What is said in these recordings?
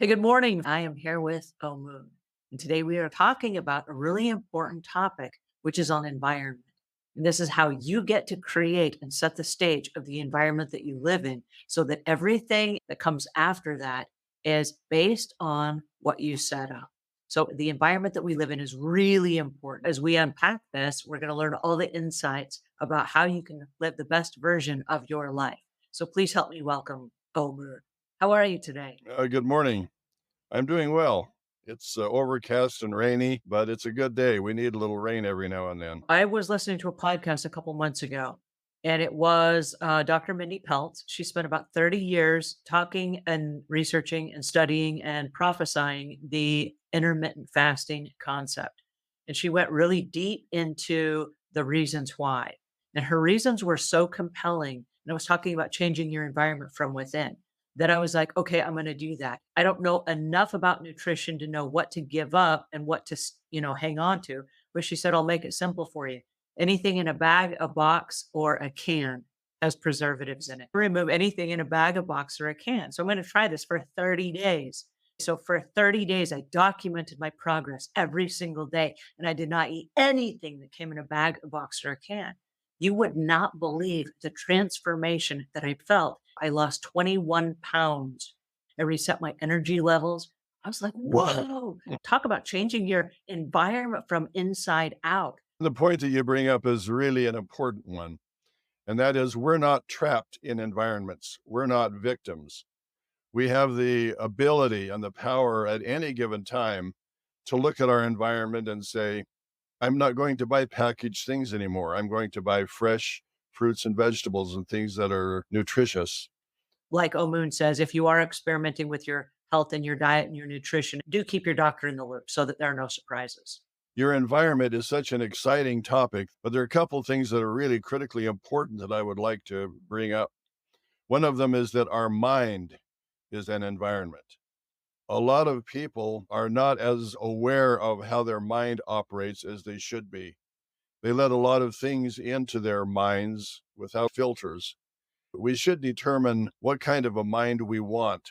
Hey, good morning. I am here with Omuugn. And today we are talking about a really important topic, which is on environment. And this is how you get to create and set the stage of the environment that you live in so that everything that comes after that is based on what you set up. So the environment that we live in is really important. As we unpack this, we're going to learn all the insights about how you can live the best version of your life. So please help me welcome Omuugn. How are you today? Good morning. I'm doing well. It's overcast and rainy, but it's a good day. We need a little rain every now and then. I was listening to a podcast a couple months ago, and it was Dr. Mindy Peltz. She spent about 30 years talking and researching and studying and prophesying the intermittent fasting concept. And she went really deep into the reasons why. And her reasons were so compelling. And I was talking about changing your environment from within that I was like, okay, I'm going to do that. I don't know enough about nutrition to know what to give up and what to, hang on to, but she said, I'll make it simple for you. Anything in a bag, a box, or a can has preservatives in it. Remove anything in a bag, a box, or a can. So I'm going to try this for 30 days. So for 30 days, I documented my progress every single day, and I did not eat anything that came in a bag, a box, or a can. You would not believe the transformation that I felt. I lost 21 pounds. I reset my energy levels. I was like, whoa, talk about changing your environment from inside out. The point that you bring up is really an important one, and that is we're not trapped in environments. We're not victims. We have the ability and the power at any given time to look at our environment and say, I'm not going to buy packaged things anymore. I'm going to buy fresh fruits and vegetables and things that are nutritious. Like Omuugn says, if you are experimenting with your health and your diet and your nutrition, do keep your doctor in the loop so that there are no surprises. Your environment is such an exciting topic, but there are a couple things that are really critically important that I would like to bring up. One of them is that our mind is an environment. A lot of people are not as aware of how their mind operates as they should be. They let a lot of things into their minds without filters. We should determine what kind of a mind we want.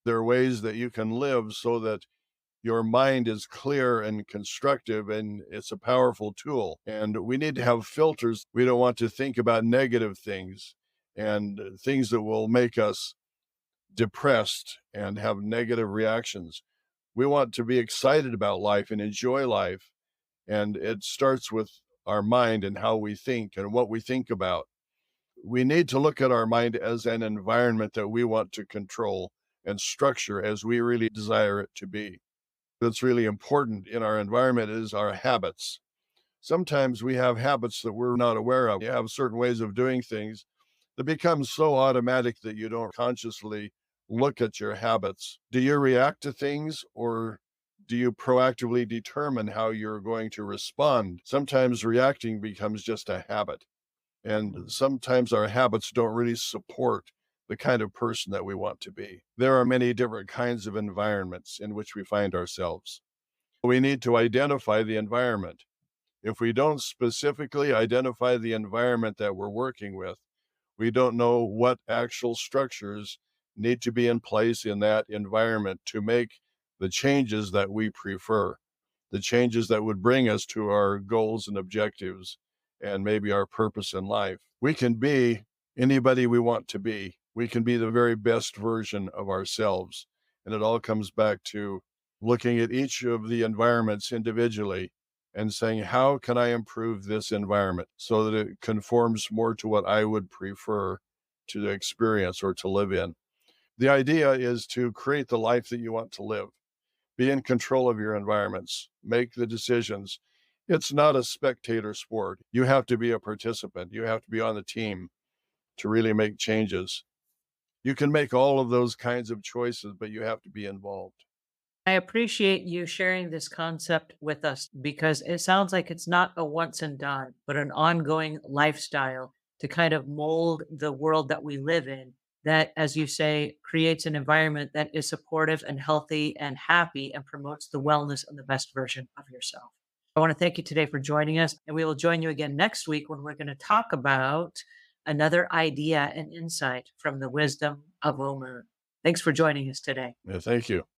There are ways that you can live so that your mind is clear and constructive, and it's a powerful tool. And we need to have filters. We don't want to think about negative things and things that will make us depressed and have negative reactions. We want to be excited about life and enjoy life. And it starts with our mind and how we think and what we think about. We need to look at our mind as an environment that we want to control and structure as we really desire it to be. That's really important in our environment is our habits. Sometimes we have habits that we're not aware of. You have certain ways of doing things that become so automatic that you don't consciously look at your habits. Do you react to things or do you proactively determine how you're going to respond? Sometimes reacting becomes just a habit. And sometimes our habits don't really support the kind of person that we want to be. There are many different kinds of environments in which we find ourselves. We need to identify the environment. If we don't specifically identify the environment that we're working with, we don't know what actual structures need to be in place in that environment to make the changes that we prefer, the changes that would bring us to our goals and objectives and maybe our purpose in life. We can be anybody we want to be. We can be the very best version of ourselves. And it all comes back to looking at each of the environments individually and saying, how can I improve this environment so that it conforms more to what I would prefer to experience or to live in? The idea is to create the life that you want to live. Be in control of your environments, make the decisions. It's not a spectator sport. You have to be a participant. You have to be on the team to really make changes. You can make all of those kinds of choices, but you have to be involved. I appreciate you sharing this concept with us because it sounds like it's not a once and done, but an ongoing lifestyle to kind of mold the world that we live in. That, as you say, creates an environment that is supportive and healthy and happy and promotes the wellness and the best version of yourself. I want to thank you today for joining us, and we will join you again next week when we're going to talk about another idea and insight from the wisdom of Omer. Thanks for joining us today. Yeah, thank you.